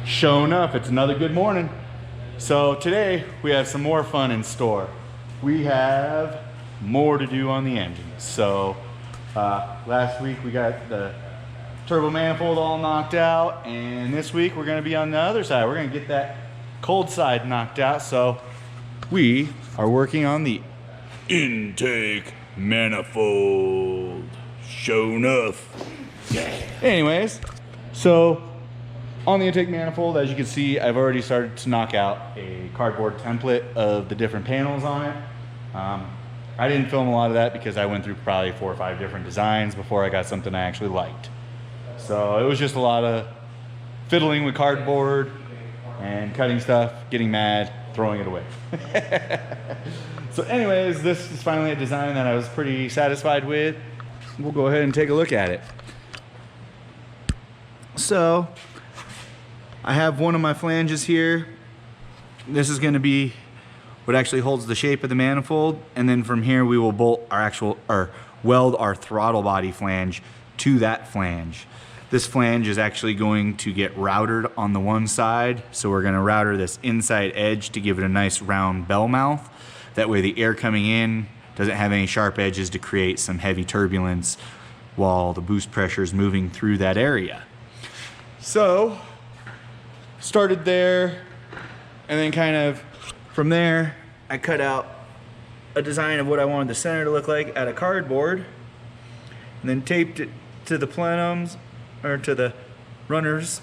Sho'nuff, it's another good morning. So today we have some more fun in store. We have more to do on the engine. So last week we got the turbo manifold all knocked out, and this week we're gonna be on the other side. We're gonna get that cold side knocked out. So we are working on the intake manifold. Sho'nuff. Yeah. Anyways, so on the intake manifold, as you can see, I've already started to knock out a cardboard template of the different panels on it. I didn't film a lot of that because I went through probably 4 or 5 different designs before I got something I actually liked. So it was just a lot of fiddling with cardboard and cutting stuff, getting mad, throwing it away. So anyways, this is finally a design that I was pretty satisfied with. We'll go ahead and take a look at it. So I have one of my flanges here. This is going to be what actually holds the shape of the manifold, and then from here we will bolt our weld our throttle body flange to that flange. This flange is actually going to get routered on the one side, so we're going to router this inside edge to give it a nice round bell mouth. That way the air coming in doesn't have any sharp edges to create some heavy turbulence while the boost pressure is moving through that area. So started there, and then kind of from there I cut out a design of what I wanted the center to look like out of cardboard, and then taped it to the plenums, or to the runners,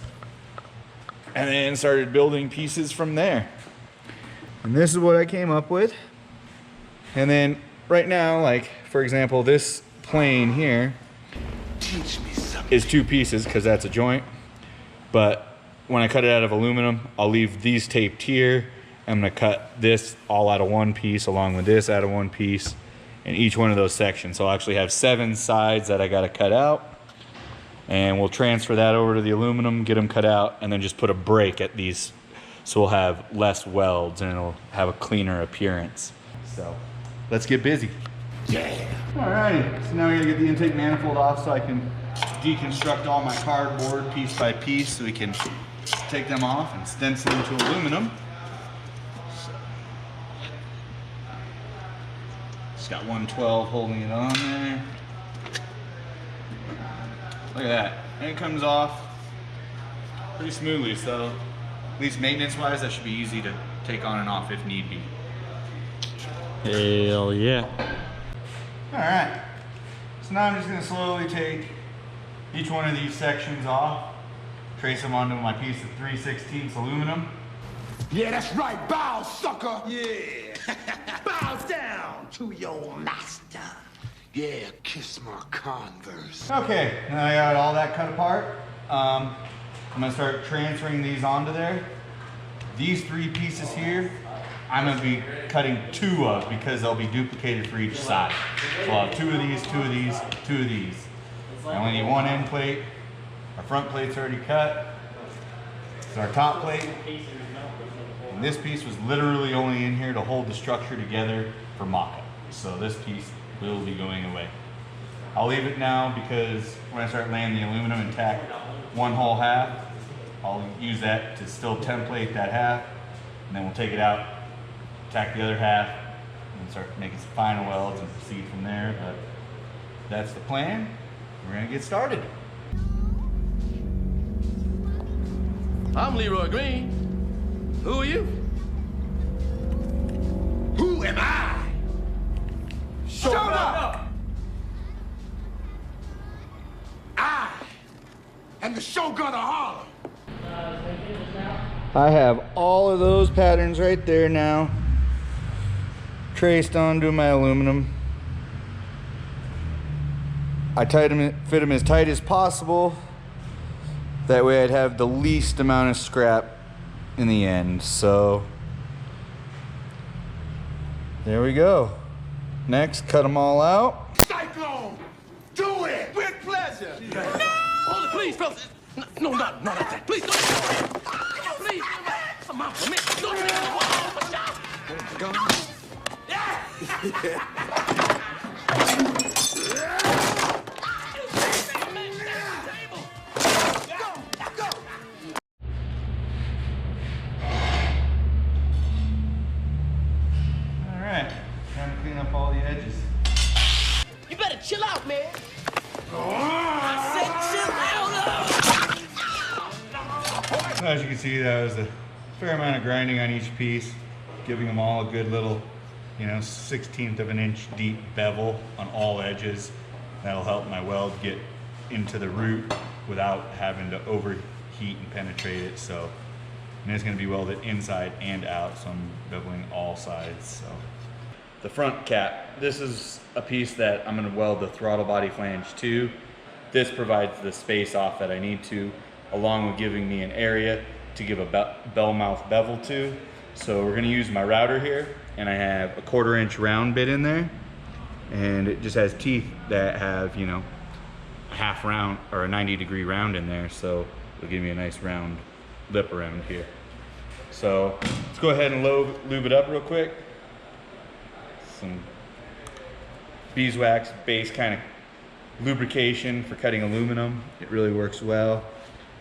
and then started building pieces from there. And this is what I came up with. And then right now, like for example, this plane here is 2 pieces because that's a joint. But when I cut it out of aluminum, I'll leave these taped here. I'm gonna cut this all out of 1 piece along with this out of 1 piece in each one of those sections. So I'll actually have 7 sides that I gotta cut out. And we'll transfer that over to the aluminum, get them cut out, and then just put a break at these so we'll have less welds and it'll have a cleaner appearance. So let's get busy. Yeah. Alrighty, so now we gotta get the intake manifold off so I can deconstruct all my cardboard piece by piece so we can take them off and stencil them to aluminum. So, just got 112 holding it on there. Look at that, and it comes off pretty smoothly, so at least maintenance wise that should be easy to take on and off if need be. Hell yeah. Alright, so now I'm just going to slowly take each one of these sections off, trace them onto my piece of 3/16 aluminum. Yeah, that's right, bow sucker! Yeah! Bow down to your master! Yeah, kiss my Converse. Okay, now I got all that cut apart. I'm gonna start transferring these onto there. These 3 pieces here, I'm gonna be cutting 2 of because they'll be duplicated for each side. So I'll have 2 of these, 2 of these, 2 of these. I only need 1 end plate. Our front plate's already cut. This is our top plate. And this piece was literally only in here to hold the structure together for mock-up. So this piece will be going away. I'll leave it now because when I start laying the aluminum and tack 1 whole half, I'll use that to still template that half, and then we'll take it out, tack the other half, and start making some final welds and proceed from there. But that's the plan. We're gonna get started. I'm Leroy Green. Who are you? Who am I? Sho'nuff! I am the Shogun of Harlem. I have all of those patterns right there now, traced onto my aluminum. I fit them as tight as possible. That way I'd have the least amount of scrap in the end. So there we go. Next, cut them all out. Cyclone, do it with pleasure. No! Hold it, please, fellas. No, not like that. Please, don't. Please, come on, for me. Don't take the wall. As you can see, that was a fair amount of grinding on each piece, giving them all a good little, you know, 1/16 of an inch deep bevel on all edges. That'll help my weld get into the root without having to overheat and penetrate it. So, and it's going to be welded inside and out, so I'm beveling all sides. So, the front cap. This is a piece that I'm going to weld the throttle body flange to. This provides the space off that I need to, along with giving me an area to give a bell mouth bevel to. So we're going to use my router here, and I have a 1/4 inch round bit in there, and it just has teeth that have, you know, a half round or a 90-degree round in there, so it'll give me a nice round lip around here. So let's go ahead and lube it up real quick. Some beeswax base kind of lubrication for cutting aluminum. It really works well.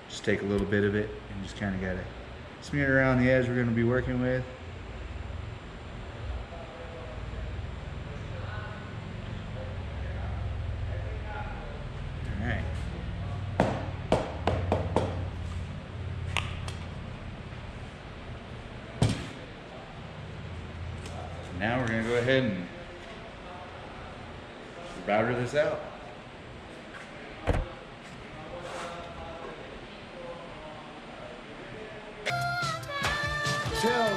Just take a little bit of it and just kind of gotta smear it around the edge we're going to be working with. All right. So now we're going to go ahead and router this out. Tell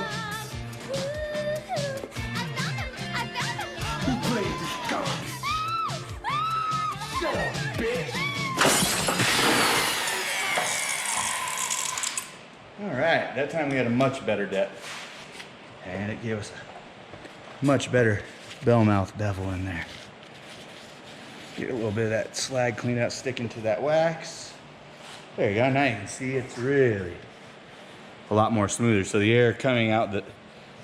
who played this garbage. Shut up, bitch. All right, that time we had a much better depth, and it gave us a much better bell mouth bevel in there. Get a little bit of that slag clean out, sticking to that wax. There you go. Now you can see it's really a lot more smoother. So the air coming out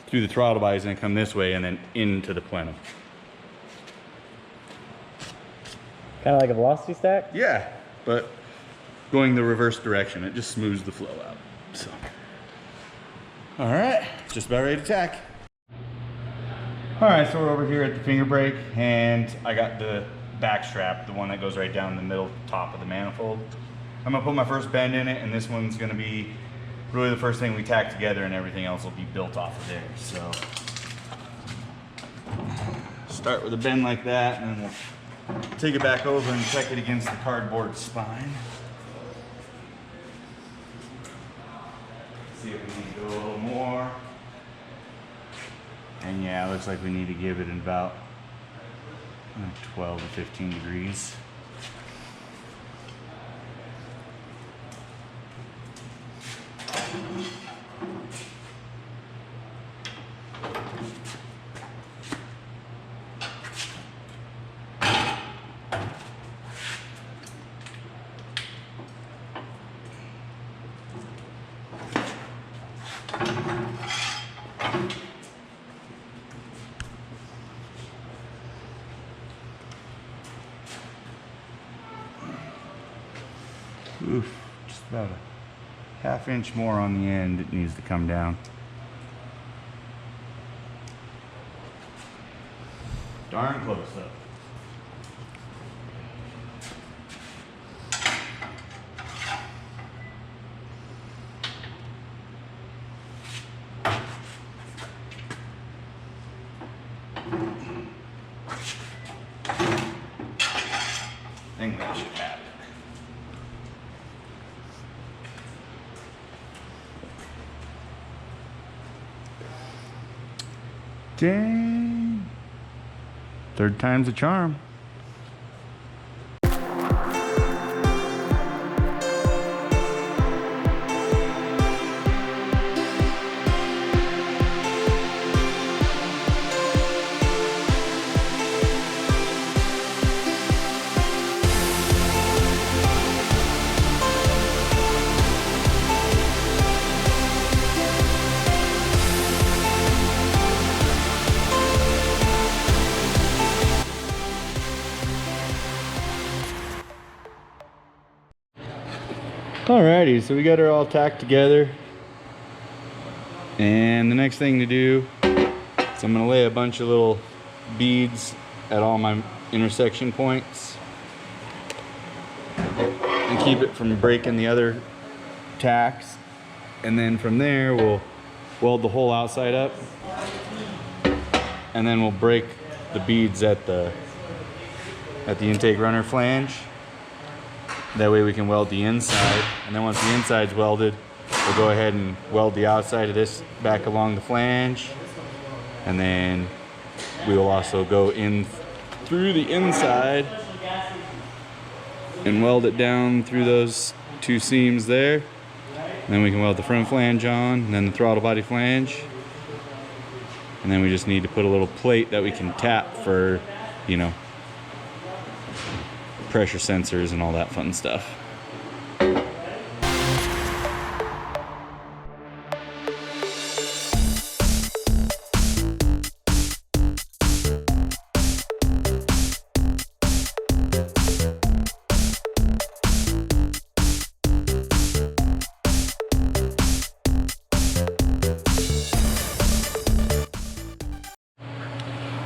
through the throttle body is going to come this way and then into the plenum. Kind of like a velocity stack? Yeah, but going the reverse direction. It just smooths the flow out. So, all right, just about ready to tack. All right, so we're over here at the finger brake, and I got the back strap, the one that goes right down the middle top of the manifold. I'm gonna put my first bend in it, and this one's gonna be really the first thing we tack together, and everything else will be built off of there. So start with a bend like that, and then we'll take it back over and check it against the cardboard spine. See if we need to go a little more. And yeah, it looks like we need to give it about 12 to 15 degrees. Oof, just about a ½ inch more on the end. It needs to come down. Darn close though. I think that should have it. Dang. Third time's a charm. Alrighty, so we got her all tacked together, and the next thing to do is I'm gonna lay a bunch of little beads at all my intersection points and keep it from breaking the other tacks. and then from there we'll weld the whole outside up, and then we'll break the beads at the intake runner flange. That way we can weld the inside, and then once the inside's welded, we'll go ahead and weld the outside of this back along the flange, and then we will also go in through the inside and weld it down through those two seams there. And then we can weld the front flange on, and then the throttle body flange. And then we just need to put a little plate that we can tap for, you know, pressure sensors and all that fun stuff.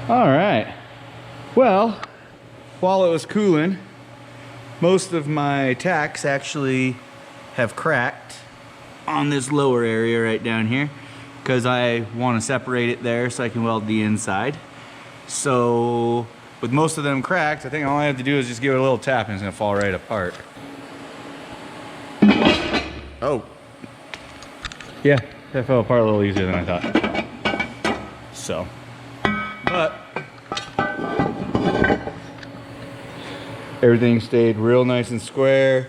All right, well, while it was cooling, most of my tacks actually have cracked on this lower area right down here because I want to separate it there so I can weld the inside. So with most of them cracked, I think all I have to do is just give it a little tap and it's gonna fall right apart. Oh. Yeah, that fell apart a little easier than I thought. So, but everything stayed real nice and square.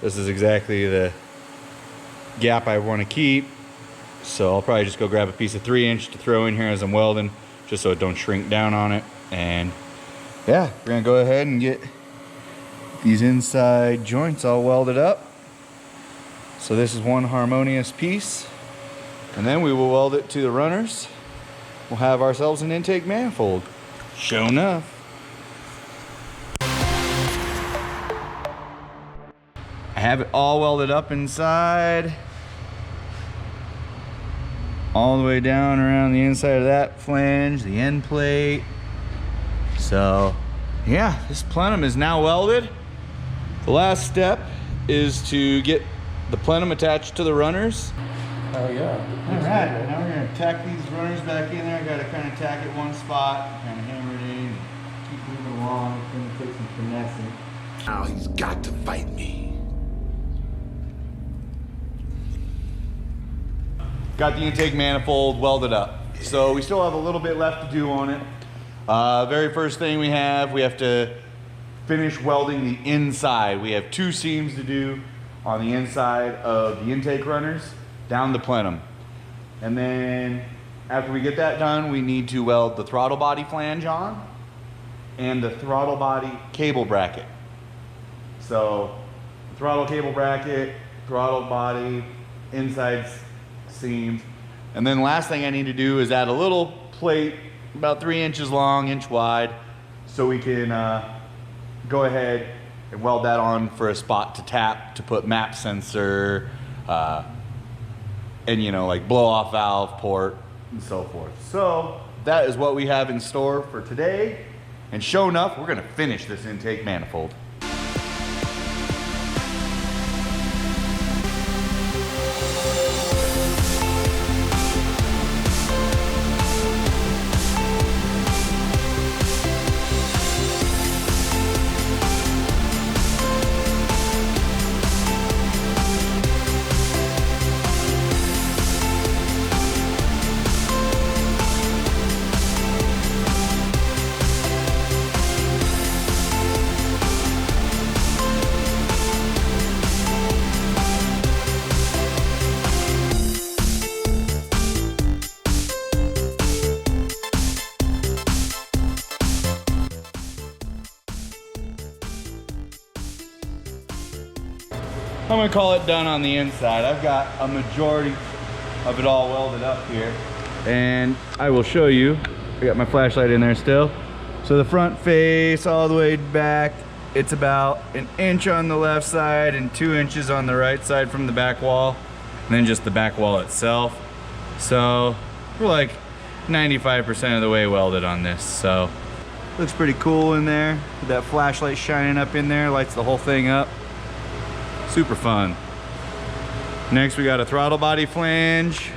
This is exactly the gap I want to keep. So I'll probably just go grab a piece of 3" to throw in here as I'm welding, just so it don't shrink down on it. And yeah, we're gonna go ahead and get these inside joints all welded up. So this is one harmonious piece. And then we will weld it to the runners. We'll have ourselves an intake manifold. Sho'nuff. I have it all welded up inside, all the way down around the inside of that flange, the end plate. So yeah, this plenum is now welded. The last step is to get the plenum attached to the runners. Oh yeah. All right, now we're gonna tack these runners back in there. I gotta kind of tack it one spot, kind of hammer it in, keep moving along. It's gonna take some finessing. Now he's got to fight me. Got the intake manifold welded up. So we still have a little bit left to do on it. Very first thing we have to finish welding the inside. We have 2 seams to do on the inside of the intake runners down the plenum. And then after we get that done, we need to weld the throttle body flange on and the throttle body cable bracket. So throttle cable bracket, throttle body, inside seams. And then last thing I need to do is add a little plate about 3 inches long, inch wide, so we can go ahead and weld that on for a spot to tap to put map sensor and, you know, like blow off valve port and so forth. So that is what we have in store for today. And sure enough, we're gonna finish this intake manifold. I'm gonna call it done on the inside. I've got a majority of it all welded up here, and I will show you. I got my flashlight in there still. So the front face all the way back, it's about 1 inch on the left side and 2 inches on the right side from the back wall, and then just the back wall itself. So we're like 95% of the way welded on this. So looks pretty cool in there. With that flashlight shining up in there, lights the whole thing up. Super fun. Next we got a throttle body flange.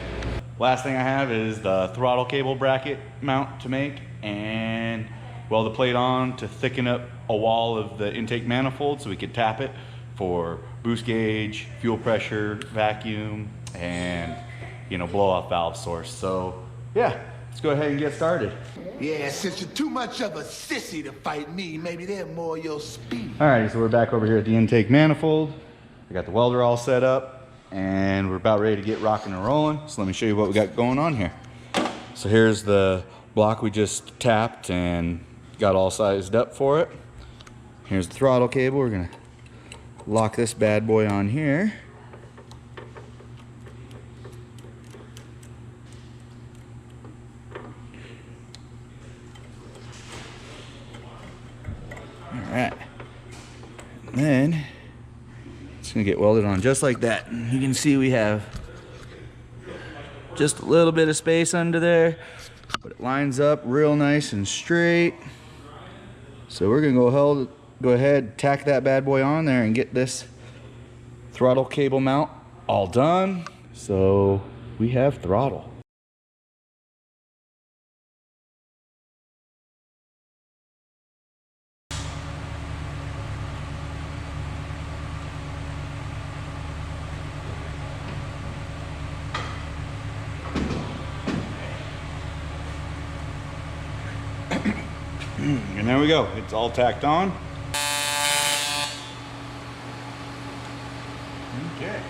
Last thing I have is the throttle cable bracket mount to make and weld the plate on to thicken up a wall of the intake manifold so we could tap it for boost gauge, fuel pressure, vacuum, and blow off valve source. So yeah, let's go ahead and get started. Yeah, since you're too much of a sissy to fight me, maybe they're more your speed. Alright, so we're back over here at the intake manifold. I got the welder all set up and we're about ready to get rocking and rolling. So let me show you what we got going on here. So here's the block we just tapped and got all sized up for it. Here's the throttle cable. We're gonna lock this bad boy on here. Alright, and then it's gonna get welded on just like that. And you can see we have just a little bit of space under there, but it lines up real nice and straight. So we're gonna go ahead, tack that bad boy on there and get this throttle cable mount all done. So we have throttle. And there we go, it's all tacked on. Okay.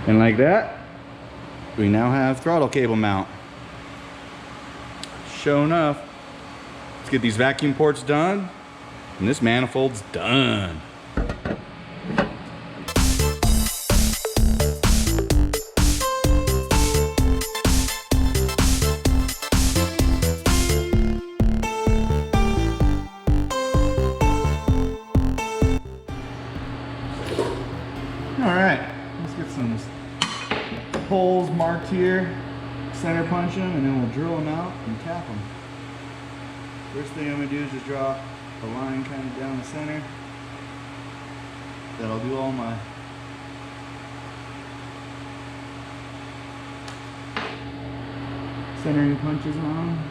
And like that, we now have throttle cable mount. Sho'nuff. Let's get these vacuum ports done, and this manifold's done. Alright, let's get some holes marked here, center punch them, and then we'll drill them out and tap them. First thing I'm going to do is just draw a line kind of down the center. That'll do all my centering punches on.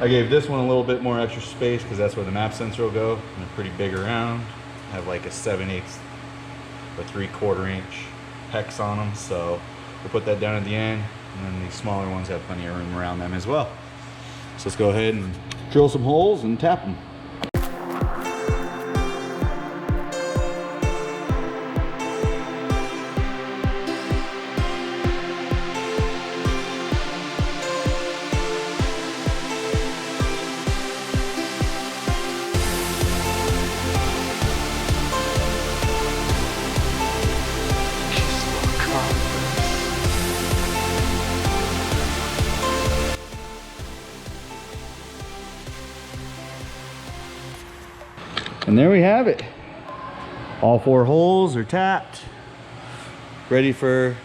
I gave this one a little bit more extra space because that's where the map sensor will go. And they're pretty big around. I have like a 7/8 or 3/4 inch hex on them, so we'll put that down at the end. And then these smaller ones have plenty of room around them as well. So let's go ahead and drill some holes and tap them. And there we have it. All 4 holes are tapped, ready for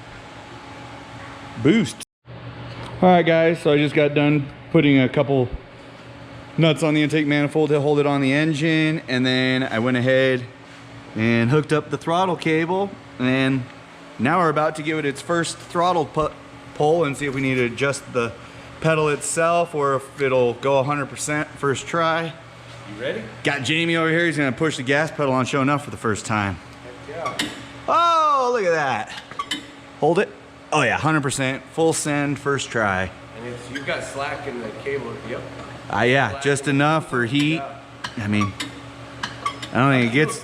boost. All right guys, so I just got done putting a couple nuts on the intake manifold to hold it on the engine, and then I went ahead and hooked up the throttle cable, and now we're about to give it its first throttle pull and see if we need to adjust the pedal itself or if it'll go 100% first try. You ready? Got Jamie over here. He's gonna push the gas pedal on Sho'nuff for the first time. Heck yeah. Oh, look at that. Hold it. Oh yeah, 100%. Full send, first try. And you've got slack in the cable. Yep. Yeah, just enough for heat. I mean, I don't think it gets.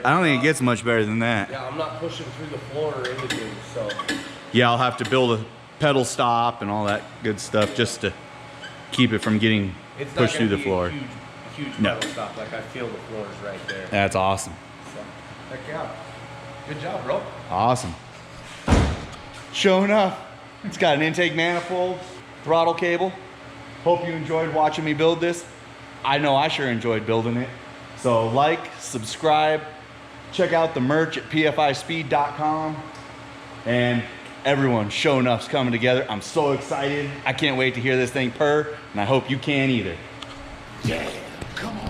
I don't think it gets much better than that. Yeah, I'm not pushing through the floor or anything, so. Yeah, I'll have to build a pedal stop and all that good stuff just to keep it from getting pushed through the floor. Huge huge No. metal stuff. Like I feel the floors right there. That's awesome. So, heck yeah. Good job, bro. Awesome. Sho'nuff. It's got an intake manifold, throttle cable. Hope you enjoyed watching me build this. I know I sure enjoyed building it. So like, subscribe, check out the merch at pfispeed.com. And everyone, Sho'nuff's coming together. I'm so excited. I can't wait to hear this thing purr, and I hope you can either. Yeah, come on.